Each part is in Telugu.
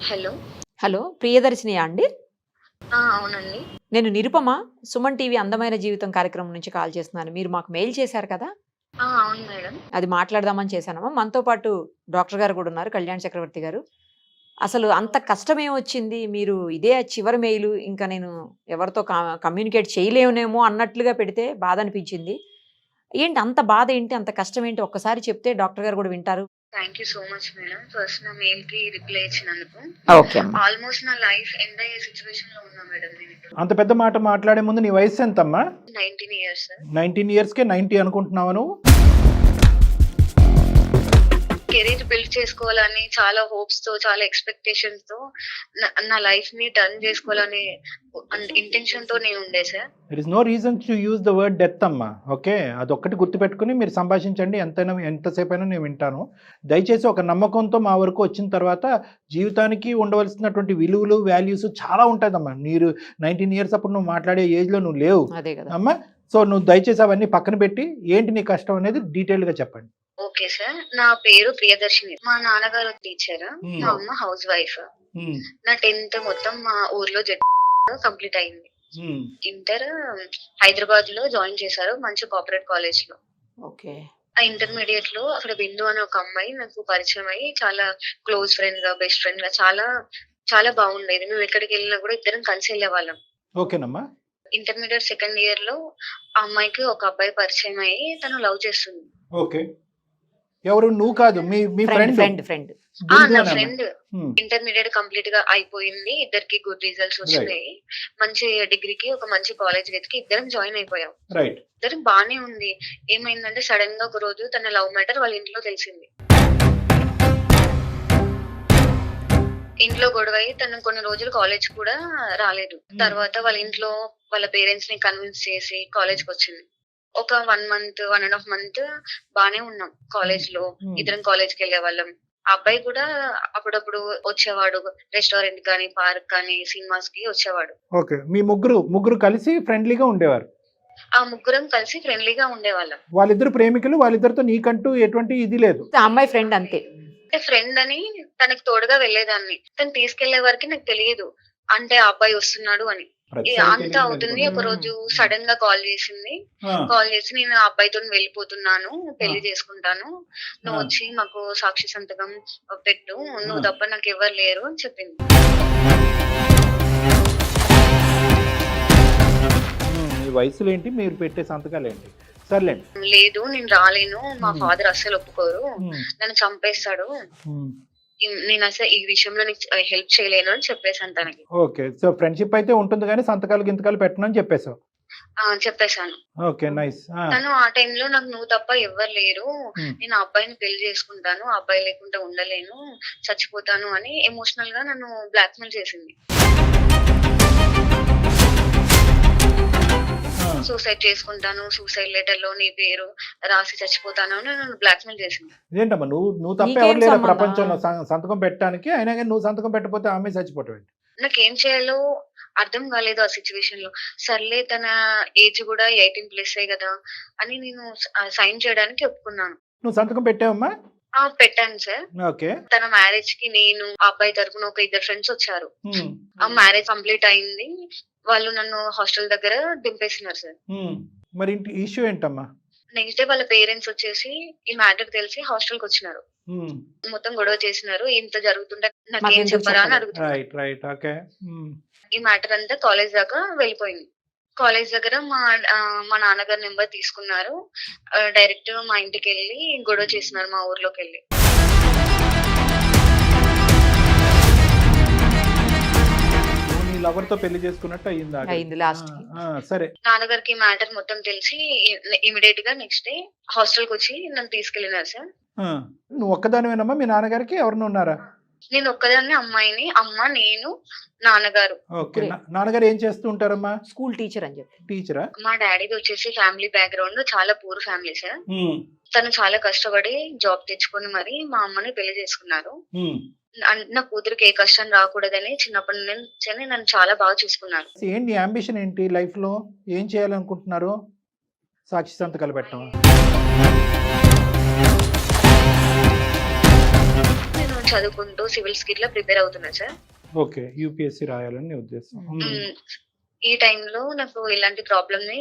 హలో. హలో! ప్రియదర్శినియా అండి? అవునండి. నేను నిరుపమ. సుమన్ టీవీ అందమైన జీవితం కార్యక్రమం నుంచి కాల్ చేస్తున్నాను. మీరు మాకు మెయిల్ చేశారు కదా! అవును మేడం. అది మాట్లాడదామని చేశానమ్మా. మనతో పాటు డాక్టర్ గారు కూడా ఉన్నారు. కళ్యాణ్ చక్రవర్తి గారు. అసలు అంత కష్టమేమొచ్చింది? మీరు ఇదే చివరి మెయిలు. ఇంకా నేను ఎవరితో కమ్యూనికేట్ చేయలేనేమో అన్నట్లుగా పెడితే బాధనిపించింది. ఏంటి అంత బాధ ఏంటి? అంత కష్టం ఏంటి? ఒక్కసారి చెప్తే డాక్టర్ గారు కూడా వింటారు. Thank you so much madam. First నా మెయిల్‌కి రిప్లై ఇచ్చినందుకు. ఓకే అమ్మా. ఆల్‌మోస్ట్ నా లైఫ్ ఎండ్ అయ్యే సిట్యుయేషన్‌లో ఉన్నా మేడం నేనిప్పుడు. అంత పెద్ద మాట మాట్లాడే ముందు నీ వయసు ఎంతమ్మా? 19 ఇయర్స్. 19 ఇయర్స్‌కే 90 అనుకుంటున్నావా నువ్వు? కెరీర్ బిల్డ్ చేసుకోవాలని చాలా హోప్స్‌తో, చాలా ఎక్స్‌పెక్టేషన్స్‌తో నా లైఫ్‌ని టర్న్ చేసుకోవాలని ఇంటెన్షన్‌తో నేను ఉండే sir. There is no reason to use the word death అమ్మా. ఓకే, అదొక్కటి గుర్తుపెట్టుకుని మీరు సంభాషించండి. ఎంతసేపైనా నేను వింటాను. దయచేసి ఒక నమ్మకంతో మా వరకు వచ్చిన తర్వాత జీవితానికి ఉండవలసినటువంటి విలువలు, వాల్యూస్ చాలా ఉంటాయమ్మా. మీరు 19 ఇయర్స్ అప్పుడు నువ్వు మాట్లాడే ఏజ్లో నువ్వు లేవు అదే కదా అమ్మా. సో నువ్వు దయచేసి అవన్నీ పక్కన పెట్టి ఏంటి నీ కష్టం అనేది డీటెయిల్గా చెప్పండి. Okay sir. నా పేరు ప్రియదర్శిని. మా నాన్నగారు టీచర్, మా అమ్మ హౌస్ వైఫ్. నా 10th మొత్తం మా ఊర్లో కంప్లీట్ అయింది. ఇంటర్ హైదరాబాద్ లో జాయిన్ చేశారు, మంచి కార్పొరేట్ కాలేజ్ లో. ఓకే. ఆ ఇంటర్మీడియట్ లో అక్కడ బిందు అనే ఒక అమ్మాయి నాకు పరిచయం అయ్యి చాలా క్లోజ్ ఫ్రెండ్ గా, బెస్ట్ ఫ్రెండ్ గా చాలా చాలా బాగుండేది. మేము ఎక్కడికి వెళ్ళినా కూడా ఇద్దరం కలిసి వెళ్ళే వాళ్ళం. ఓకేనమ్మా. ఇంటర్మీడియట్ సెకండ్ ఇయర్ లో ఆ అమ్మాయికి ఒక అబ్బాయి పరిచయం అయ్యి తను లవ్ చేస్తుంది. ఓకే. ఎవరు? నువ్వు కాదు, మీ ఫ్రెండ్. ఫ్రెండ్. నా ఫ్రెండ్. ఇంటర్మీడియట్ కంప్లీట్ గా అయిపోయింది, ఇద్దరికి గుడ్ రిజల్ట్స్ వచ్చినాయి. మంచి డిగ్రీకి ఒక మంచి కాలేజ్ వెతికి ఇద్దరం జాయిన్ అయిపోయాం. రైట్. ఇద్దరం బానే ఉంది. ఏమైందంటే సడన్ గా ఒక రోజు తన లవ్ మ్యాటర్ వాళ్ళ ఇంట్లో తెలిసింది. ఇంట్లో గొడవ అయ్యి తను కొన్ని రోజులు కాలేజ్ కూడా రాలేదు. తర్వాత వాళ్ళ ఇంట్లో వాళ్ళ పేరెంట్స్ ని కన్విన్స్ చేసి కాలేజ్ కి వచ్చింది. ఒక 1 month, 1.5 month బానే ఉన్నాం కాలేజ్ లో. ఇద్దరం కాలేజ్ కి వెళ్ళే వాళ్ళం. ఆ అబ్బాయి కూడా అప్పుడప్పుడు వచ్చేవాడు, రెస్టారెంట్ కానీ, పార్క్ కానీ, సినిమాస్ కి వచ్చేవాడు. ఓకే. మీ ముగ్గురు కలిసి ఫ్రెండ్లీగా ఉండేవారు? ఆ ముగ్గురం కలిసి ఫ్రెండ్లీగా ఉండేవాళ్ళం. వాళ్ళిద్దరు ప్రేమికులు, వాళ్ళిద్దరితో నీకంటూ ఎటువంటి ఇది లేదు? ఆ అమ్మాయి ఫ్రెండ్ అంతే. అంటే ఫ్రెండ్ అని తనకు తోడుగా వెళ్లేదాన్ని. తను తీసుకెళ్లే వరకు నాకు తెలియదు అంటే ఆ అబ్బాయి వస్తున్నాడు అని. అంతా అవుతుంది. ఒక రోజు సడన్ గా కాల్ చేసింది. కాల్ చేసి నేను ఆ అబ్బాయితో వెళ్ళిపోతున్నాను, పెళ్లి చేసుకుంటాను, నువ్వు వచ్చి మాకు సాక్షి సంతకం పెట్టు, నువ్వు తప్ప నాకు ఎవరు లేరు అని చెప్పింది. మీ వయసులు ఏంటి, మీరు పెట్టే సంతకాలు ఏంటి? సర్లేండి. లేదు నేను రాలేను, మా ఫాదర్ అస్సలు ఒప్పుకోరు, నన్ను చంపేస్తాడు, నేను అసలు ఈ విషయంలో నీకు హెల్ప్ చేయలేను అని చెప్పేసాను తనకి. ఓకే. సో ఫ్రెండ్షిప్ అయితే ఉంటుంది కానీ సంతకాలు గింతకాలు పెట్టను అని చెప్పేసావు? చెప్పేశాను. Okay, nice. తను ఆ టైంలో నాకు నువ్వు తప్ప ఎవ్వరు లేరు, నేను ఆ అబ్బాయిని పెళ్లి చేసుకుంటాను, ఆ అబ్బాయి లేకుండా ఉండలేను, చచ్చిపోతాను అని ఎమోషనల్ గా నన్ను బ్లాక్మెయిల్ చేసింది. సూసైడ్ చేసుకుంటాను, సూసైడ్ లెటర్ లో నీ పేరు రాసి చచ్చిపోతాను అని నన్ను బ్లాక్మెయిల్ చేసింది. ఏంటమ్మా నువ్వు తప్ప ఎవరు లేరు ప్రపంచంలో సంతకం పెట్టడానికి, అయినా కానీ నువ్వు సంతకం పెట్టకపోతే ఆమె చచ్చిపోవటం? నాకేం చేయాలో అర్థం కాలేదు ఆ సిచ్యువేషన్ లో. సర్లే తన ఏజ్ కూడా 18+ కదా అని నేను సైన్ చేయడానికి ఒప్పుకున్నాను. నువ్వు సంతకం పెట్టావమ్మా? పెట్టాను సార్. ఓకే. తన మ్యారేజ్ కి నేను ఆ అబ్బాయి తరపున ఒక 2 ఫ్రెండ్స్ వచ్చారు. ఆ మ్యారేజ్ కంప్లీట్ అయింది. వాళ్ళు నన్ను హాస్టల్ దగ్గర దింపేసినారు సార్. మరి ఇష్యూ ఏంటమ్మా? నెక్స్ట్ డే వాళ్ళ పేరెంట్స్ వచ్చేసి ఈ మ్యాటర్ తెలిసి హాస్టల్ కి వచ్చినారు. మొత్తం గొడవ చేసినారు. ఇంత జరుగుతుంటే నాకేం చెప్పరా అని అడుగుతున్నారు. ఈ మ్యాటర్ అంతా కాలేజ్ దాకా వెళ్ళిపోయింది. కాలేజ్ దగ్గర మా నాన్నగారి నెంబర్ తీసుకున్నారు. డైరెక్ట్ మా ఇంటికి వెళ్ళి గొడవ చేసినారు మా ఊర్లోకి వెళ్ళి. లవర్ తో పెళ్లి చేసుకున్నట్టు అయింది లాస్ట్. సరే. నాన్నగారికి మ్యాటర్ మొత్తం తెలిసి ఇమిడియట్ గా నెక్స్ట్ డే హాస్టల్ కి వచ్చి నన్ను తీసుకెళ్ళినారు సార్. నువ్వు ఒక్కదానివేనమ్మా? మీ నాన్నగారికి ఎవరైనా ఉన్నారా? నేను ఒక్కదాన్ని, అమ్మాయిని, అమ్మ, నేను, నాన్నగారు. ఓకే. నాన్నగారు ఏం చేస్తూ ఉంటారమ్మా? స్కూల్ టీచర్ అని చెప్పి. టీచరా? మా డాడీది వచ్చేసి ఫ్యామిలీ బ్యాక్గ్రౌండ్ చాలా పూర్ ఫ్యామిలీ సార్. తను చాలా కష్టపడి జాబ్ తెచ్చుకొని మరి మా అమ్మని పెళ్లి చేసుకున్నారు. నా కూతురికి ఏ కష్టం రాకూడదని చిన్నప్పటి నుంచి నన్ను చాలా బాగా చూసుకున్నారు. ఏంటి అంబిషన్ ఏంటి లైఫ్ లో? ఏం చేయాలనుకుంటున్నారు? సాక్షి సంతకాలు పెట్టడం? చదువుకుంటూ సివిల్స్ కి ఇట్లా ప్రిపేర్ అవుతున్నా సార్. ఓకే, యూపీఎస్సీ రాయాలని నీ ఉద్దేశం. ఈ టైంలో నాకు ఇలాంటి ప్రాబ్లమ్ ని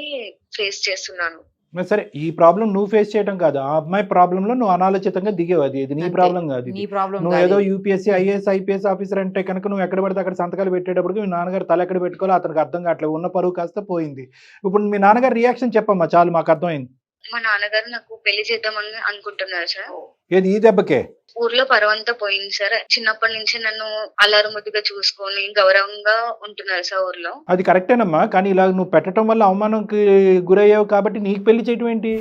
ఫేస్ చేస్తున్నాను. సరే, ఈ ప్రాబ్లం నువ్వు ఫేస్ చేయడం కాదు, ఆ అమ్మాయి ప్రాబ్లంలో నువ్వు అనాలోచితంగా దిగేవు. ఇది నీ అంతే. ప్రాబ్లం కాదు. నీ ఇది ప్రాబ్లం నువ్వు ఏదో యూపీఎస్సీ ఐఏఎస్ ఐపీఎస్ ఆఫీసర్ అంటే కనుక నువ్వు ఎక్కడ పడితే అక్కడ సంతకాలు పెట్టేటప్పుడు మీ నాన్నగారు తల ఎక్కడ పెట్టుకోవాలో అతనికి అర్థం కావట్లేదు, ఉన్న పరువు కాస్త పోయింది. ఇప్పుడు మీ నాన్నగారు రియాక్షన్ చెప్పమ్మా, చాలు మాకు అర్థమైంది. మా నాన్నగారు నాకు పెళ్లి చేద్దామని అనుకుంటున్నారు సార్. ఏది ఈ దెబ్బకే? ఊర్లో పరువంతా పోయింది సార్. చిన్నప్పటి నుంచి నన్ను అల్లారు ముద్దుగా చూసుకొని గౌరవంగా ఉంటున్నారు సార్ ఊర్లో. అది కరెక్టేనమ్మా, కానీ ఇలా నువ్వు పెట్టడం వల్ల అవమానంకి గురయ్యావు కాబట్టి నీకు పెళ్లి చేయటం ఏంటి?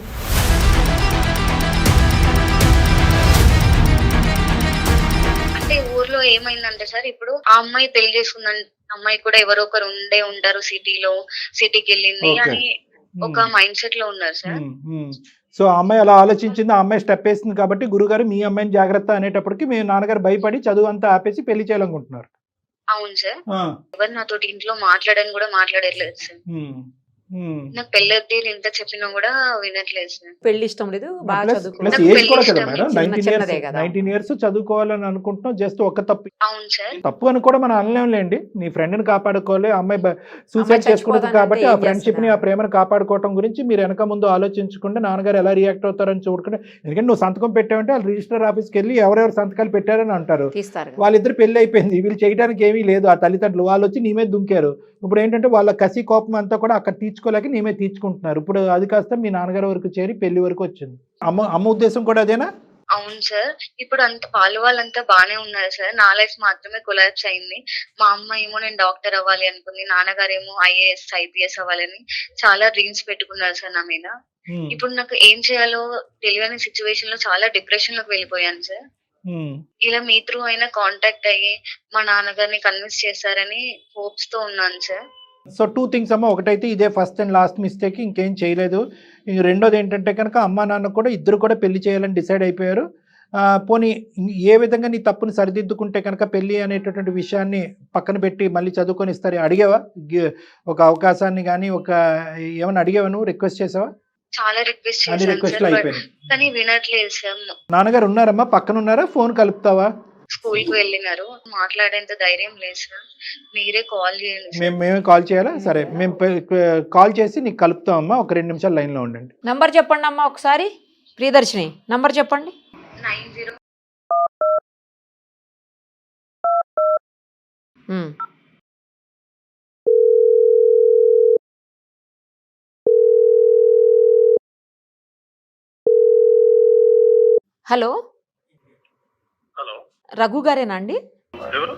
అంటే ఊర్లో ఏమైందంటే సార్, ఇప్పుడు ఆ అమ్మాయి పెళ్లి చేసుకున్న అమ్మాయి కూడా ఎవరో ఒకరు ఉంటారు సిటీకి వెళ్ళింది Okay. అని ఒక మైండ్ సెట్ లో ఉన్నారు సార్. సో ఆ అమ్మాయి అలా ఆలోచించింది, ఆ అమ్మాయి స్టెప్ వేసింది కాబట్టి గురుగారు మీ అమ్మాయిని జాగ్రత్త అనేటప్పటికి మీ నాన్నగారు భయపడి చదువు అంతా ఆపేసి పెళ్లి చేయాలనుకుంటున్నారు. అవును సార్. ఎవరు నాతోటి ఇంట్లో మాట్లాడని కూడా మాట్లాడట్లేదు సార్. నాకు పెళ్ళొద్ది ఎంత చెప్పినా కూడా వినట్లేదు సార్. పెళ్లి ఇష్టం లేదు, బాగా ప్లస్ చదువుకోవాలి. ఏజ్ కూడా కదా మేడం, చిన్నదే కదా. 19 years చదువుకోవాలని అనుకుంటున్నావు. జస్ట్ ఒక అవును సార్. తప్పు అని కూడా మనం అనలేంలేండి. నీ ఫ్రెండ్ ని కాపాడుకోవాలి, ఆ అమ్మాయి సూసైడ్ అమ్మాయి చేసుకుంటుంది చచ్చిపోతానంటే కాబట్టి ఆ ఏం ఫ్రెండ్షిప్ ని ఆ చేస్తున్నారు? ప్రేమను కాపాడుకోవడం గురించి మీరు వెనక ముందు ఆలోచించకుండా నాన్నగారు ఎలా రియాక్ట్ అవుతారని చూడకుండా, ఎందుకంటే నువ్వు సంతకం పెట్టావంటే వాళ్ళు రిజిస్టర్ ఆఫీస్కి వెళ్ళి ఎవరెవరు సంతకాలు పెట్టారని అంటారు. తీస్తారు. వాళ్ళిద్దరు పెళ్లి అయిపోయింది, వీళ్ళు చేయడానికి ఏమీ లేదు. ఆ తల్లిదండ్రులు వాళ్ళు వచ్చి నీ మీద దుంకారు. ఇప్పుడు ఏంటంటే వాళ్ళ కసి కోపం అంతా కూడా అక్కడ తీర్చుకోలేక నీ మీద తీర్చుకుంటున్నారు. ఇప్పుడు అది కాస్త మీ నాన్నగారి వరకు చేరి పెళ్లి వరకు వచ్చింది. అమ్మ ఉద్దేశం కూడా అదేనా? అవును సార్. ఇప్పుడు అంత వాళ్ళంతా బానే ఉన్నారు సార్. నా లైఫ్ మాత్రమే కొలాప్స్ అయింది. మా అమ్మ ఏమో నేను డాక్టర్ అవ్వాలి అనుకుంది, నాన్నగారేమో ఐఏఎస్ ఐపీఎస్ అవ్వాలని చాలా డ్రీమ్స్ పెట్టుకున్నారు సార్ నా మీద. ఇప్పుడు నాకు ఏం చేయాలో తెలియని సిచ్యువేషన్ లో చాలా డిప్రెషన్ లోకి వెళ్ళిపోయాను సార్. ఇలా మీ త్రూ అయినా కాంటాక్ట్ అయ్యి మా నాన్నగారిని కన్విన్స్ చేస్తారని హోప్స్ తో ఉన్నాను సార్. సో 2 things అమ్మ. ఒకటైతే ఇదే ఫస్ట్ అండ్ లాస్ట్ మిస్టేక్, ఇంకేం చేయలేదు. రెండోది ఏంటంటే కనుక అమ్మ నాన్న కూడా ఇద్దరు కూడా పెళ్లి చేయాలని డిసైడ్ అయిపోయారు. పోనీ ఏ విధంగా నీ తప్పుని సరిదిద్దుకుంటే కనుక పెళ్లి అనేటటువంటి విషయాన్ని పక్కన పెట్టి మళ్ళీ చదువుకొని ఇస్తారు. అడిగావా ఒక అవకాశాన్ని కానీ ఏమైనా అడిగావా, నువ్వు రిక్వెస్ట్ చేసావా? చాలా రిక్వెస్ట్ అన్ని చేశాను రిక్వెస్ట్లు సార్, అయిపోయినాయి. కానీ వినట్లేదు సార్. నాన్నగారు ఉన్నారమ్మా, పక్కన ఉన్నారా? ఫోన్ కలుపుతావా? స్కూల్ కి వెళ్ళినారు, మాట్లాడేంత ధైర్యం లేదు సార్. మీరే కాల్ చేయండి సార్. మేమే కాల్ చేయాలా? సరే, మేము కాల్ చేసి నీకు కలుపుతామమ్మా. ఒక 2 నిమిషాలు లైన్లో ఉండండి. నంబర్ చెప్పండి అమ్మా ఒకసారి. ప్రియదర్శిని నంబర్ చెప్పండి. 90. హలో, హలో, రఘు గారేనా అండి? ఎవరు?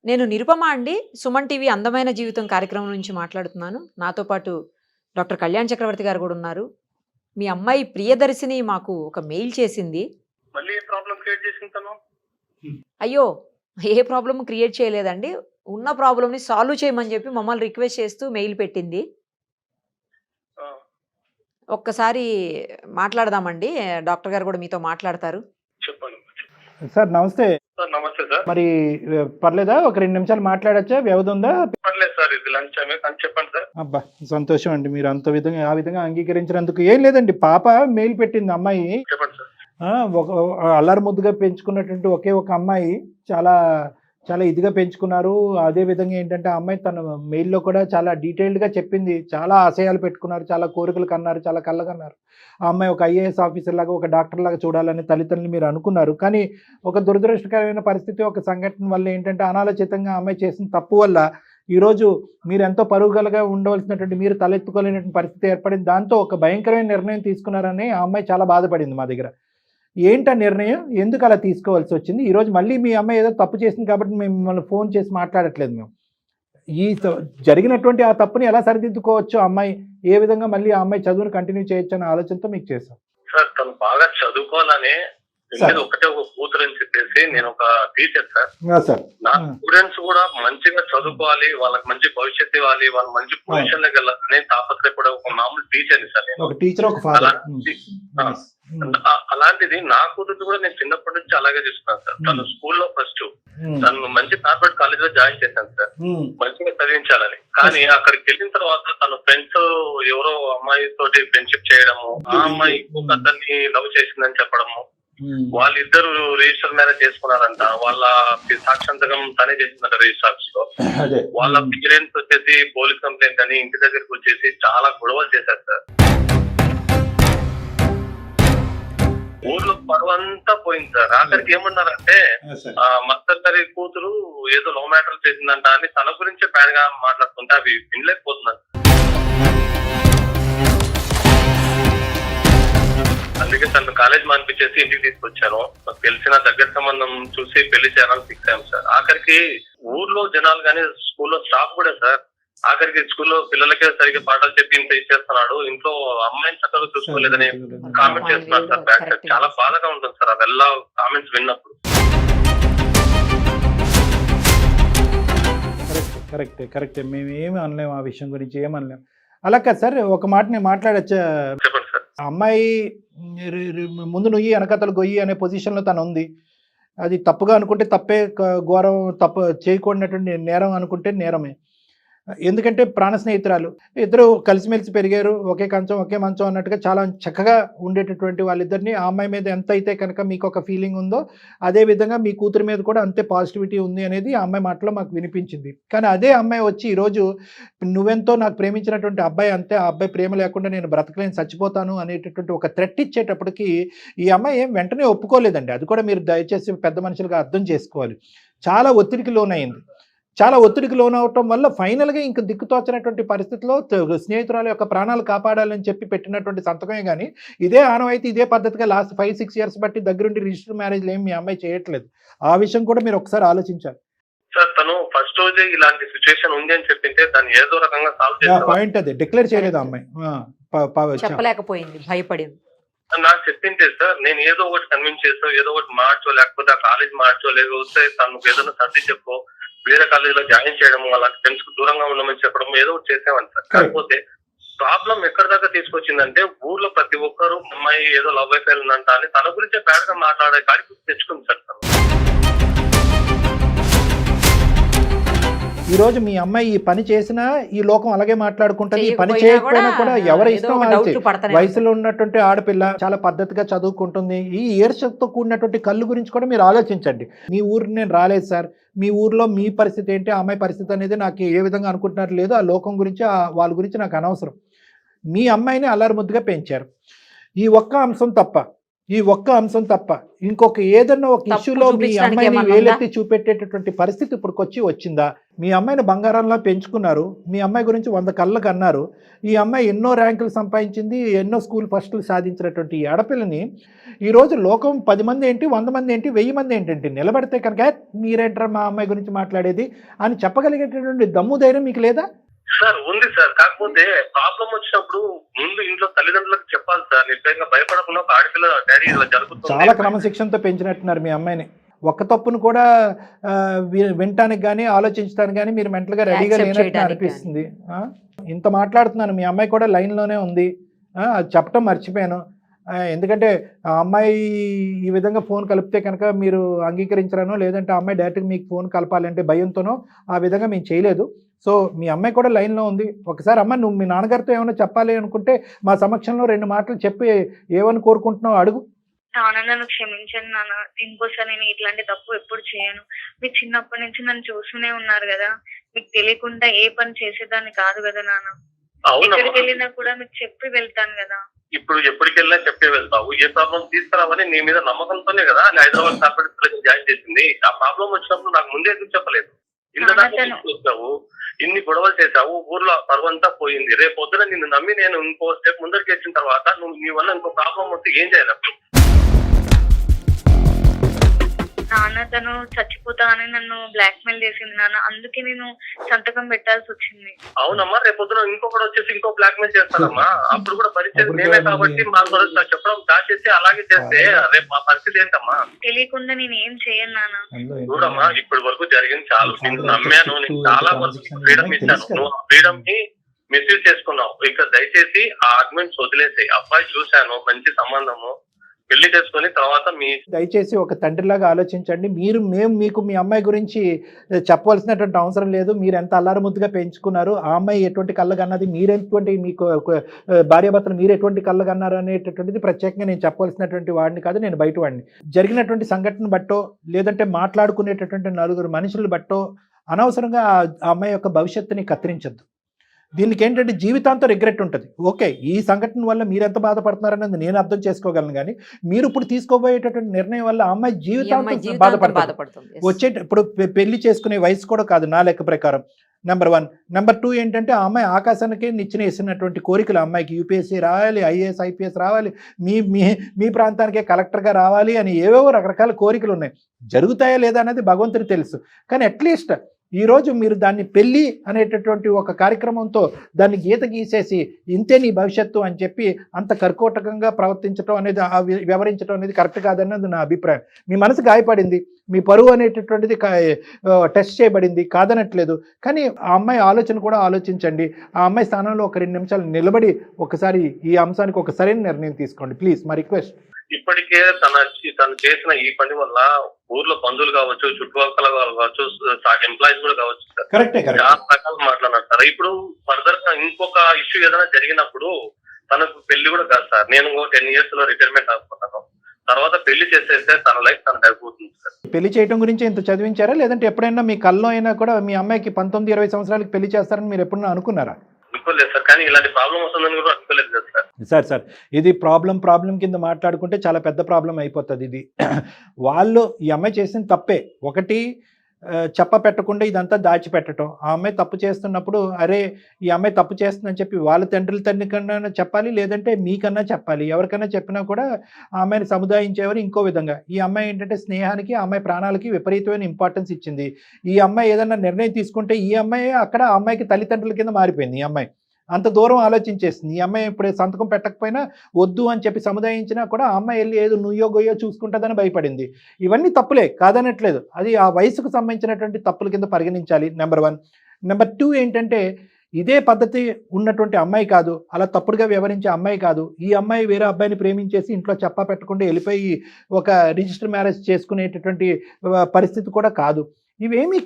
నేను నిరుపమ అండి, సుమన్ టీవీ అందమైన జీవితం కార్యక్రమం నుంచి మాట్లాడుతున్నాను. నాతో పాటు డాక్టర్ కళ్యాణ్ చక్రవర్తి గారు కూడా ఉన్నారు. మీ అమ్మాయి ప్రియదర్శిని మాకు ఒక మెయిల్ చేసింది. మళ్ళీ ఏ ప్రాబ్లం క్రియేట్ చేసింది తను? అయ్యో, ఏ ప్రాబ్లమ్ క్రియేట్ చేయలేదండి, ఉన్న ప్రాబ్లమ్ని సాల్వ్ చేయమని చెప్పి మమ్మల్ని రిక్వెస్ట్ చేస్తూ మెయిల్ పెట్టింది. ఆ, ఒక్కసారి మాట్లాడదామండి, డాక్టర్ గారు కూడా మీతో మాట్లాడతారు. చెప్పండి సార్ నమస్తే. సార్. నమస్తే సార్. మరి పర్లేదా, ఒక 2 నిమిషాలు మాట్లాడచ్చా? వ్యవధి ఉందా? పర్లేదు సార్, ఇది లంచ్ టైం అని చెప్పండి సార్. అబ్బా, సంతోషం అండి మీరు ఆ విధంగా అంగీకరించినందుకు. ఏం లేదండి, పాప మెయిల్ పెట్టింది అమ్మాయి. చెప్పండి సార్. ఒక అల్లరి ముద్దుగా పెంచుకున్నటువంటి ఒకే ఒక అమ్మాయి, చాలా చాలా ఇదిగా పెంచుకున్నారు. అదే విధంగా ఏంటంటే ఆ అమ్మాయి తన మెయిల్లో కూడా చాలా డీటెయిల్డ్గా చెప్పింది. చాలా ఆశయాలు పెట్టుకున్నారు, చాలా కోరికలు కన్నారు, చాలా కళ్ళకన్నారు. ఆ అమ్మాయి ఒక ఐఏఎస్ ఆఫీసర్ లాగా, ఒక డాక్టర్ లాగా చూడాలని తల్లిదండ్రులు మీరు అనుకున్నారు. కానీ ఒక దురదృష్టకరమైన పరిస్థితి, ఒక సంఘటన వల్ల ఏంటంటే అనాలోచితంగా ఆ అమ్మాయి చేసిన తప్పు వల్ల ఈరోజు మీరు ఎంతో పరుగులుగా ఉండవలసినటువంటి మీరు తలెత్తుకోలేనటువంటి పరిస్థితి ఏర్పడింది. దాంతో ఒక భయంకరమైన నిర్ణయం తీసుకున్నారని ఆ అమ్మాయి చాలా బాధపడింది మా దగ్గర. ఏంటి ఆ నిర్ణయం, ఎందుకు అలా తీసుకోవాల్సి వచ్చింది? ఈరోజు మళ్ళీ మీ అమ్మాయి ఏదో తప్పు చేసింది కాబట్టి మేము మిమ్మల్ని ఫోన్ చేసి మాట్లాడట్లేదు. మేము జరిగినటువంటి ఆ తప్పుని ఎలా సరిదిద్దుకోవచ్చు, అమ్మాయి ఏ విధంగా మళ్ళీ ఆ అమ్మాయి చదువును కంటిన్యూ చేయొచ్చు అనే ఆలోచనతో మీకు చేశాం సార్. తను బాగా చదువుకోవాలని ఒకటే ఒక కూతురు అని చెప్పేసి నేను ఒక టీచర్ సార్. నా స్టూడెంట్స్ కూడా మంచిగా చదువుకోవాలి, వాళ్ళకి మంచి భవిష్యత్తు ఇవ్వాలి, వాళ్ళు మంచి పొజిషన్ లోకి వెళ్ళాలని తాపత్రయపడే ఒక మామూలు టీచర్ ని సార్. ఒక టీచర్, ఒక ఫాదర్. అలాంటిది నా కూతురు కూడా నేను చిన్నప్పటి నుంచి అలాగే చూస్తున్నాను సార్. తను స్కూల్లో ఫస్ట్, తను మంచి కార్పొరేట్ కాలేజ్ లో జాయిన్ చేశాను సార్, మంచిగా చదివించాలని. కానీ అక్కడికి వెళ్ళిన తర్వాత తన ఫ్రెండ్స్ ఎవరో అమ్మాయి తోటి ఫ్రెండ్షిప్ చేయడము, ఆ అమ్మాయి ఇంకొక అతన్ని లవ్ చేసిందని చెప్పడము, వాళ్ళిద్దరు రిజిస్టర్ మ్యారేజ్ చేసుకున్నారంట. వాళ్ళ సాక్షాంతకం తనే చేసిందంట రిజిస్టర్స్ లో. వాళ్ళ పేరెంట్స్ వచ్చేసి పోలీస్ కంప్లైంట్ అని ఇంటి దగ్గరికి వచ్చేసి చాలా గొడవలు చేశారు సార్. ఊర్లో పరువంతా పోయింది సార్. ఆఖరికి ఏమన్నారంటే మత్తరి కూతురు ఏదో లవ్ మ్యాటర్ చేసిందంట అని తన గురించే బ్యాడ్ గా మాట్లాడుతుంటే అవి వినలేకపోతున్నారు. అందుకే తను కాలేజ్ మానిపించేసి ఇంటికి తీసుకొచ్చాను. నాకు తెలిసిన దగ్గర సంబంధం చూసి పెళ్లి చేయాలని ఫిక్స్ అయ్యాం సార్. ఆఖరికి ఊర్లో జనాలు కానీ స్కూల్లో స్టాఫ్ కూడా సార్ ఆఖరికి స్కూల్లో పిల్లలకే సరిగ్గా పాఠాలు చెప్పి ఇంత ఇచ్చేస్తున్నాడు, ఇంట్లో అమ్మాయిని చక్కగా చూసుకోలేదని కామెంట్ చేస్తున్నారు సార్. బ్యాక్ సైడ్ చాలా బాధగా ఉంటుంది సార్ అವೆಲ್ಲ కామెంట్స్ విన్నప్పుడు. కరెక్టే మేము ఏమి అనలేము ఆ విషయం గురించి, ఏమనలేము. అలా కాదు సార్, ఒక మాట నేను మాట్లాడచ్చా? చెప్పండి సార్. అమ్మాయి ముందు నుయ్యి వెనకతలు గొయ్యి అనే పొజిషన్లో తను ఉంది. అది తప్పుగా అనుకుంటే తప్పే, ఘోరం తప్పు చేయకూడనటువంటి నేరం అనుకుంటే నేరమే. ఎందుకంటే ప్రాణ స్నేహితురాలు, ఇద్దరు కలిసిమెలిసి పెరిగారు, ఒకే కంచం ఒకే మంచం అన్నట్టుగా చాలా చక్కగా ఉండేటటువంటి వాళ్ళిద్దరిని ఆ అమ్మాయి మీద ఎంత అయితే కనుక మీకు ఒక ఫీలింగ్ ఉందో అదే విధంగా మీ కూతురు మీద కూడా అంతే పాజిటివిటీ ఉంది అనేది ఆ అమ్మాయి మాటలో మాకు వినిపించింది. కానీ అదే అమ్మాయి వచ్చి ఈరోజు నువ్వెంతో నాకు ప్రేమించినటువంటి అబ్బాయి అంతే, ఆ అబ్బాయి ప్రేమ లేకుండా నేను బ్రతకలేని చచ్చిపోతాను అనేటటువంటి ఒక థ్రెట్ ఇచ్చేటప్పటికి ఈ అమ్మాయి ఏం వెంటనే ఒప్పుకోలేదండి. అది కూడా మీరు దయచేసి పెద్ద మనుషులుగా అర్థం చేసుకోవాలి. చాలా ఒత్తిడికి లోనైంది. చాలా ఒత్తిడికి లోనవటం వల్ల ఫైనల్గా ఇంక దిక్కుతోచినటువంటి పరిస్థితిలో స్నేహితురాలు యొక్క ప్రాణాలు కాపాడాలని చెప్పి పెట్టినటువంటి సంతకమే కానీ ఇదే ఆనవాయితీ ఇదే పద్ధతిగా లాస్ట్ 5-6 ఇయర్స్ బట్టి దగ్గరుండి రిజిస్టర్ మ్యారేజ్లు ఏమి మీ అమ్మాయి చేయట్లేదు. ఆ విషయం కూడా మీరు ఒకసారి ఆలోచించాలి సార్. తను ఫస్ట్ రోజే ఇలాంటి సిచ్యువేషన్ ఉంది అని చెప్పింటే దాన్ని ఏదో రకంగా సాల్వ్ చేయాలి. పాయింట్ అదే డిక్లేర్ చేయలేదు అమ్మాయి, చెప్పలేకపోయింది, భయపడింది. నాకు చెప్పింటే సార్ నేను ఏదో ఒకటి కన్విన్స్ చేస్తావు, ఏదో ఒకటి మార్చో, లేకపోతే ఆ కాలేజ్ మార్చో, లేకపోతే తను ఏదైనా సర్ది చెప్పు, వేరే కాలేజీలో జాయిన్ చేయడం, అలాంటి ఫ్రెండ్స్ కు దూరంగా ఉండమని చెప్పడం, ఏదో ఒకటి చేసేవాడిని సార్. కాకపోతే ప్రాబ్లం ఎక్కడి దాకా తీసుకొచ్చిందంటే ఊర్లో ప్రతి ఒక్కరు అమ్మాయి ఏదో లవ్ అఫైర్ ఉందంట అని తన గురించే బ్యాడ్ గా మాట్లాడే కాడికి తెచ్చుకుంది సార్ తను. ఈ రోజు మీ అమ్మాయి ఈ పని చేసినా ఈ లోకం అలాగే మాట్లాడుకుంటుంది, ఈ పని చేయకపోయినా కూడా ఎవరి ఇష్టం వాళ్ళకి. వయసులో ఉన్నటువంటి ఆడపిల్ల చాలా పద్ధతిగా చదువుకుంటుంది. ఈ ఈర్ష్యతో కూడినటువంటి కళ్ళు గురించి కూడా మీరు ఆలోచించండి. మీ ఊరు నేను రాలేదు సార్, మీ ఊర్లో మీ పరిస్థితి ఏంటి, ఆ అమ్మాయి పరిస్థితి అనేది నాకు ఏ విధంగా అనుకుంటున్నారు లేదు, ఆ లోకం గురించి వాళ్ళ గురించి నాకు అనవసరం. మీ అమ్మాయిని అల్లరి ముద్దుగా పెంచారు. ఈ ఒక్క అంశం తప్ప ఇంకొక ఏదన్నా ఒక ఇష్యూలో మీ అమ్మాయిని వేలెత్తి చూపెట్టేటటువంటి పరిస్థితి ఇప్పటికొచ్చి వచ్చిందా? మీ అమ్మాయిని బంగారంలా పెంచుకున్నారు, మీ అమ్మాయి గురించి 100 కళ్ళకు అన్నారు. ఈ అమ్మాయి ఎన్నో ర్యాంకులు సంపాదించింది, ఎన్నో స్కూల్ ఫస్టులు సాధించినటువంటి ఈ ఆడపిల్లని ఈరోజు లోకం 10 మంది ఏంటి, 100 మంది ఏంటి, 1000 మంది ఏంటంటే నిలబడితే కనుక మీరేంటారా మా అమ్మాయి గురించి మాట్లాడేది అని చెప్పగలిగేటటువంటి దమ్ము ధైర్యం మీకు లేదా? సార్ ఉంది సార్. కాకపోతే ప్రాబ్లం వచ్చినప్పుడు ముందు ఇంట్లో తల్లిదండ్రులకు చెప్పాలి సార్. నిజంగా భయపడకుండా ఒక ఆడపిల్ల డాడీ ఇలా జరుగుతుంది. చాలా క్రమశిక్షణతో పెంచినట్టున్నారు మీ అమ్మాయిని. ఒక్క తప్పును కూడా వినటానికి కానీ ఆలోచించడానికి కానీ మీరు మెంటల్గా రెడీగా లేనట్టు అనిపిస్తుంది. ఇంత మాట్లాడుతున్నాను, మీ అమ్మాయి కూడా లైన్లోనే ఉంది, అది చెప్పటం మర్చిపోయాను. ఎందుకంటే ఆ అమ్మాయి ఈ విధంగా ఫోన్ కలిపితే కనుక మీరు అంగీకరించరానో, లేదంటే ఆ అమ్మాయి డైరెక్ట్గా మీకు ఫోన్ కలపాలంటే భయంతోనో ఆ విధంగా మేము చేయలేదు. సో మీ అమ్మాయి కూడా లైన్లో ఉంది. ఒకసారి అమ్మ నువ్వు మీ నాన్నగారితో ఏమైనా చెప్పాలి అనుకుంటే మా సమక్షంలో 2 మాటలు చెప్పి ఏమని కోరుకుంటున్నావు అడుగు. నాన్న నన్ను క్షమించండి నాన్న, ఇంకోసారి నేను ఇట్లాంటి తప్పు ఎప్పుడు చేయను. మీరు చిన్నప్పటి నుంచి నన్ను చూస్తూనే ఉన్నారు కదా, మీకు తెలియకుండా ఏ పని చేసేదాన్ని కాదు కదా నాన్న. ఎక్కడికి వెళ్ళినా కూడా మీకు చెప్పి వెళ్తాను కదా. ఇప్పుడు ఎప్పటికి వెళ్ళినా చెప్పే వెళ్తావు. ఏ ప్రాబ్లం తీసుకురావని నీ మీద నమ్మకంతోనే కదా హైదరాబాద్ కార్పొరేట్ జాయిన్ చేసింది. ఆ ప్రాబ్లం వచ్చినప్పుడు నాకు ముందే ఎందుకు చెప్పలేదు? వచ్చావు, ఇన్ని గొడవలు చేశావు, ఊర్లో పరువంతా పోయింది. రేపు పొద్దున నిన్ను నమ్మి నేను ఇంకో స్టెప్ ముందరికి వచ్చిన తర్వాత నువ్వు నీ వల్ల ఇంకో ప్రాబ్లం వస్తే ఏం చేయాలి? నాన్న తను చచ్చిపోతా అని నన్ను బ్లాక్ మెయిల్ చేసింది నాన్న, అందుకే నేను సంతకం పెట్టాల్సి వచ్చింది. అవునమ్మా, రేపు పొద్దున ఇంకొకటి వచ్చేసి ఇంకో బ్లాక్ మెయిల్ చేస్తానమ్మా. అప్పుడు కూడా పరిస్థితి మేమే కాబట్టి మా చెప్పడం దాచేసి అలాగే చేస్తే రేపు మా పరిస్థితి ఏంటమ్మా? తెలియకుండా నేను ఏం చేయను నాన్న. చూడమ్మా, ఇప్పటి వరకు జరిగింది చాలు. నేను నమ్మాను, నీకు చాలా వరకు ఫ్రీడమ్ ఇచ్చాను, నువ్వు ఆ ఫ్రీడమ్ ని మిస్యూజ్ చేసుకున్నావు. ఇక దయచేసి ఆ ఆర్గ్యుమెంట్స్ వదిలేసాయి. అబ్బాయి చూశాను, మంచి సంబంధము, పెళ్లి చేసుకొని తర్వాత మీ దయచేసి ఒక తండ్రిలాగా ఆలోచించండి. మేము మీకు మీ అమ్మాయి గురించి చెప్పవలసినటువంటి అవసరం లేదు. మీరు ఎంత అల్లారముద్దుగా పెంచుకున్నారు, ఆ అమ్మాయి ఎటువంటి కళ్ళగన్నది, మీరెటువంటి మీకు భార్యాభర్తలు మీరు ఎటువంటి కళ్ళగన్నారు అనేటటువంటిది ప్రత్యేకంగా నేను చెప్పవలసినటువంటి వాడిని కాదు, నేను బయట వాడిని. జరిగినటువంటి సంఘటన బట్టో లేదంటే మాట్లాడుకునేటటువంటి నలుగురు మనుషులు బట్టో అనవసరంగా ఆ అమ్మాయి యొక్క భవిష్యత్తుని కత్తిరించద్దు. దీనికి ఏంటంటే జీవితాంతం రిగ్రెట్ ఉంటుంది. ఓకే, ఈ సంఘటన వల్ల మీరు ఎంత బాధపడుతున్నారనేది నేను అర్థం చేసుకోగలను, కానీ మీరు ఇప్పుడు తీసుకోబోయేటటువంటి నిర్ణయం వల్ల ఆ అమ్మాయి జీవితాంతం బాధపడుతుంది. ఇప్పుడు పెళ్లి చేసుకునే వయసు కూడా కాదు నా లెక్క ప్రకారం. నెంబర్ 1. నెంబర్ 2 ఏంటంటే ఆ అమ్మాయి ఆకాశానికి నిచ్చెన వేసినటువంటి కోరికలు. అమ్మాయికి యూపీఎస్సీ రావాలి, ఐఏఎస్ ఐపీఎస్ రావాలి, మీ ప్రాంతానికే కలెక్టర్గా రావాలి అని ఏవేవో రకరకాల కోరికలు ఉన్నాయి. జరుగుతాయా లేదా అనేది భగవంతుడికి తెలుసు. కానీ అట్లీస్ట్ ఈరోజు మీరు దాన్ని పెళ్ళి అనేటటువంటి ఒక కార్యక్రమంతో దాన్ని గీత గీసేసి ఇంతే నీ భవిష్యత్తు అని చెప్పి అంత కర్కోటకంగా ప్రవర్తించడం అనేది, వ్యవహరించడం అనేది కరెక్ట్ కాదన్నది నా అభిప్రాయం. మీ మనసు గాయపడింది, మీ పరువు అనేటటువంటిది టెస్ట్ చేయబడింది, కాదనట్లేదు. కానీ ఆ అమ్మాయి ఆలోచన కూడా ఆలోచించండి. ఆ అమ్మాయి స్థానంలో ఒక 2 నిమిషాలు నిలబడి ఒకసారి ఈ అంశానికి ఒక సరైన నిర్ణయం తీసుకోండి ప్లీజ్, మా రిక్వెస్ట్. ఇప్పటికే తను చేసిన ఈ పని వల్ల ఊర్లో బంధువులు కావచ్చు, చుట్టుపక్కల కావచ్చు, ఎంప్లాయీస్ కూడా కావచ్చు సార్, కరెక్టే చాలా రకాలు మాట్లాడినారు సార్. ఇప్పుడు ఫర్దర్ గా ఇంకొక ఇష్యూ ఏదైనా జరిగినప్పుడు తనకు పెళ్లి కూడా కాదు సార్. నేను 10 years లో రిటైర్మెంట్ అనుకుంటాను. తర్వాత పెళ్లి చేసేస్తే తన లైఫ్ తనకు అయిపోతుంది సార్. పెళ్లి చేయడం గురించి ఇంత చదివించారా, లేదంటే ఎప్పుడైనా మీ కల్లో అయినా కూడా మీ అమ్మాయికి 19-20 సంవత్సరాలకి పెళ్లి చేస్తారని మీరు ఎప్పుడన్నా అనుకున్నారా? అనుకోలేదు సార్, కానీ ఇలాంటి ప్రాబ్లం వస్తుందని కూడా అనుకోలేదు కదా సార్. సార్ ఇది ప్రాబ్లం కింద మాట్లాడుకుంటే చాలా పెద్ద ప్రాబ్లం అయిపోతుంది. ఇది వాళ్ళు ఈ అమ్మాయి చేసిన తప్పే. ఒకటి, చెప్పపెట్టకుండా ఇదంతా దాచిపెట్టడం. ఆ అమ్మాయి తప్పు చేస్తున్నప్పుడు అరే ఈ అమ్మాయి తప్పు చేస్తుందని చెప్పి వాళ్ళ తండ్రి కన్నా చెప్పాలి, లేదంటే మీకన్నా చెప్పాలి. ఎవరికైనా చెప్పినా కూడా ఆ అమ్మాయిని సముదాయించేవారు ఇంకో విధంగా. ఈ అమ్మాయి ఏంటంటే స్నేహానికి, ఆ అమ్మాయి ప్రాణాలకి విపరీతమైన ఇంపార్టెన్స్ ఇచ్చింది. ఈ అమ్మాయి ఏదైనా నిర్ణయం తీసుకుంటే ఈ అమ్మాయి అక్కడ ఆ అమ్మాయికి తల్లిదండ్రుల కింద మారిపోయింది. ఈ అమ్మాయి అంత దూరం ఆలోచించేసింది. ఈ అమ్మాయి ఇప్పుడు సంతకం పెట్టకపోయినా వద్దు అని చెప్పి సముదాయించినా కూడా ఆ అమ్మాయి వెళ్ళి ఏదో నుయ్యో గొయ్యో చూసుకుంటుందని భయపడింది. ఇవన్నీ తప్పులే, కాదనట్లేదు. అది ఆ వయసుకు సంబంధించినటువంటి తప్పుల కింద పరిగణించాలి. నెంబర్ 1. నెంబర్ 2 ఏంటంటే ఇదే పద్ధతి ఉన్నటువంటి అమ్మాయి కాదు, అలా తప్పుడుగా వ్యవహరించే అమ్మాయి కాదు. ఈ అమ్మాయి వేరే అబ్బాయిని ప్రేమించేసి ఇంట్లో చెప్పా పెట్టకుండా వెళ్ళిపోయి ఒక రిజిస్టర్ మ్యారేజ్ చేసుకునేటటువంటి పరిస్థితి కూడా కాదు. ఇవేమీ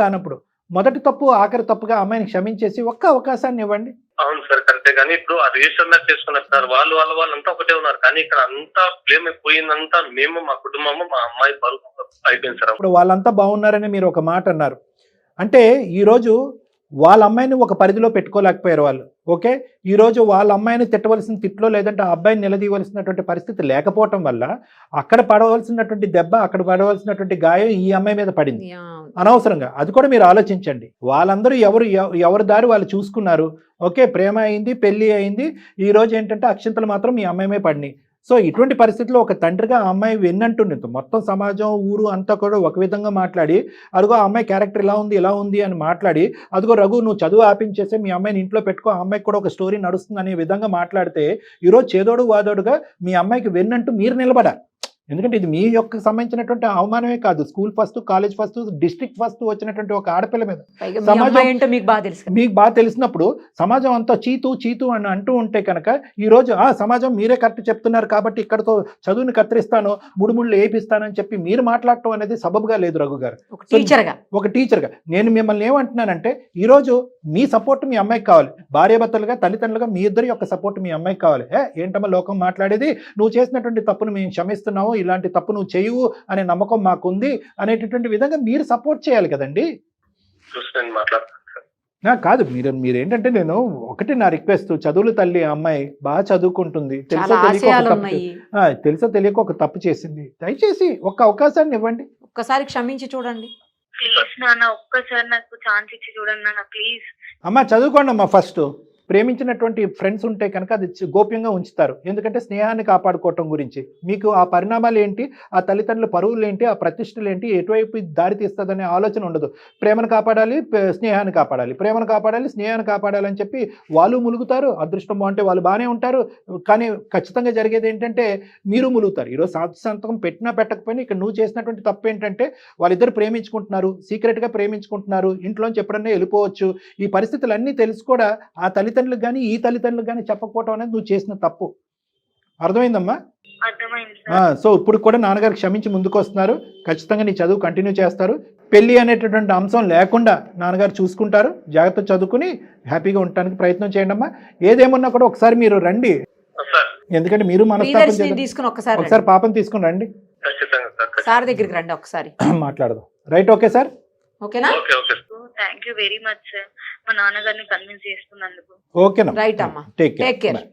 కానప్పుడు మొదటి తప్పు ఆఖరి తప్పుగా అమ్మాయిని క్షమించేసి ఒక్క అవకాశాన్ని ఇవ్వండి. అవును సార్, కరెక్టే. కానీ ఇప్పుడు ఆ రిజిస్టర్ మ్యారేజ్ చేసుకున్నారు సార్, వాళ్ళంతా ఒకటే ఉన్నారు. కానీ ఇక్కడ అంతా బ్లేమ్ అయిపోయిందంతా మేము, మా కుటుంబము, మా అమ్మాయి పరువు అయిపోయింది సార్. ఇప్పుడు వాళ్ళంతా బాగున్నారని మీరు ఒక మాట అన్నారు. అంటే ఈరోజు వాళ్ళ అమ్మాయిని ఒక పరిధిలో పెట్టుకోలేకపోయారు వాళ్ళు. ఓకే, ఈరోజు వాళ్ళ అమ్మాయిని తిట్టవలసిన తిట్లో, లేదంటే ఆ అబ్బాయిని నిలదీయవలసినటువంటి పరిస్థితి లేకపోవటం వల్ల అక్కడ పడవలసినటువంటి దెబ్బ, అక్కడ పడవలసినటువంటి గాయం ఈ అమ్మాయి మీద పడింది అనవసరంగా. అది కూడా మీరు ఆలోచించండి. వాళ్ళందరూ ఎవరి దారి వాళ్ళు చూసుకున్నారు. ఓకే, ప్రేమ అయింది, పెళ్లి అయింది. ఈ రోజు ఏంటంటే అక్షంతలు మాత్రం మీ అమ్మాయి పడినాయి. సో ఇటువంటి పరిస్థితుల్లో ఒక తండ్రిగా ఆ అమ్మాయి విన్నట్టుండి మొత్తం సమాజం, ఊరు అంతా కూడా ఒక విధంగా మాట్లాడి, అదిగో ఆ అమ్మాయి క్యారెక్టర్ ఇలా ఉంది అని మాట్లాడి, అదిగో రఘు నువ్వు చదువు ఆపించేసి మీ అమ్మాయిని ఇంట్లో పెట్టుకో, ఆ అమ్మాయికి కూడా ఒక స్టోరీ నడుస్తుంది అనే విధంగా మాట్లాడితే ఈరోజు చేదోడు వాదోడుగా మీ అమ్మాయికి విన్నట్టు మీరు నిలబడారు. ఎందుకంటే ఇది మీ యొక్క సంబంధించినటువంటి అవమానమే కాదు, school first, college first, district first వచ్చినటువంటి ఒక ఆడపిల్ల మీద సమాజం మీకు బాగా తెలిసినప్పుడు సమాజం అంతా చీతు అని అంటూ ఉంటే కనుక ఈరోజు సమాజం మీరే కరెక్ట్ చెప్తున్నారు కాబట్టి ఇక్కడతో చదువుని కత్తిరిస్తాను, ముడుముళ్ళు వేపిస్తానని చెప్పి మీరు మాట్లాడటం అనేది సబబుగా లేదు రఘు గారు. ఒక టీచర్గా నేను మిమ్మల్ని ఏమంటున్నానంటే ఈరోజు మీ సపోర్ట్ మీ అమ్మాయికి కావాలి. భార్యాభర్తలుగా, తల్లిదండ్రులుగా మీ ఇద్దరి యొక్క సపోర్ట్ మీ అమ్మాయికి కావాలి. ఏంటమ్మా లోకం మాట్లాడేది, నువ్వు చేసినటువంటి తప్పును మేము క్షమిస్తున్నాము, ఇలాంటి తప్పు నువ్వు చేయవు అనే నమ్మకం మాకుంది అనేటటువంటి విధంగా మీరు సపోర్ట్ చేయాలి కదండి. కాదు మీరు ఏంటంటే నేను ఒకటి నా రిక్వెస్ట్, చదువులు తల్లి అమ్మాయి బాగా చదువుకుంటుంది, తెలుసో తెలియక ఒక తప్పు చేసింది. దయచేసి ఒక్క అవకాశాన్ని ఇవ్వండి, ఒక్కసారి క్షమించి చూడండి. ప్లీజ్ నాన్న, ఒక్కసారి నాకు ఛాన్స్ ఇచ్చి చూడండి నాన్న ప్లీజ్. అమ్మా చదువుకోండి అమ్మా. ఫస్ట్ ప్రేమించినటువంటి ఫ్రెండ్స్ ఉంటే కనుక అది గోప్యంగా ఉంచుతారు. ఎందుకంటే స్నేహాన్ని కాపాడుకోవటం గురించి మీకు ఆ పరిణామాలు ఏంటి, ఆ తల్లిదండ్రుల పరువులు ఏంటి, ఆ ప్రతిష్టలు ఏంటి, ఎటువైపు దారి తీస్తుందనే ఆలోచన ఉండదు. ప్రేమను కాపాడాలి, స్నేహాన్ని కాపాడాలి, ప్రేమను కాపాడాలి, స్నేహాన్ని కాపాడాలని చెప్పి వాళ్ళు ములుగుతారు. అదృష్టం బాగుంటే వాళ్ళు బాగానే ఉంటారు. కానీ ఖచ్చితంగా జరిగేది ఏంటంటే మీరు ములుగుతారు. ఈరోజు సంతకం పెట్టినా పెట్టకపోయినా ఇక్కడ నువ్వు చేసినటువంటి తప్పు ఏంటంటే వాళ్ళిద్దరు ప్రేమించుకుంటున్నారు, సీక్రెట్గా ప్రేమించుకుంటున్నారు, ఇంట్లోంచి ఎప్పుడన్నా వెళ్ళిపోవచ్చు. ఈ పరిస్థితులన్నీ తెలుసు కూడా ఆ తల్లిదండ్రులకు కానీ ఈ తల్లిదండ్రులకు కానీ చెప్పకపోవటం అనేది నువ్వు చేసిన తప్పు. అర్థమైందమ్మా? అర్థమైంది సార్. సో ఇప్పుడు కూడా నాన్నగారు క్షమించి ముందుకు వస్తున్నారు. ఖచ్చితంగా నీ చదువు కంటిన్యూ చేస్తారు. పెళ్లి అనేటటువంటి అంశం లేకుండా నాన్నగారు చూసుకుంటారు. జాగ్రత్త చదువుకుని హ్యాపీగా ఉండటానికి ప్రయత్నం చేయండి అమ్మా. ఏదేమన్నా కూడా ఒకసారి మీరు రండి, సార్ ఎందుకంటే మీరు మనస్తాపం ప్రియదర్శిని చేద్దాం. తీసుకుని ఒకసారి ఒకసారి పాపం తీసుకుని రండి, ఖచ్చితంగా సార్. సార్ దగ్గరికి రండి ఒకసారి. మాట్లాడదాం. Right, okay sir. ఓకేనా? Okay okay thank you very much sir, మా నాన్నగారిని కన్విన్స్ చేసుకున్నందుకు. ఓకేనా? రైట్ అమ్మా, టేక్ టేక్ కేర్. కేర్.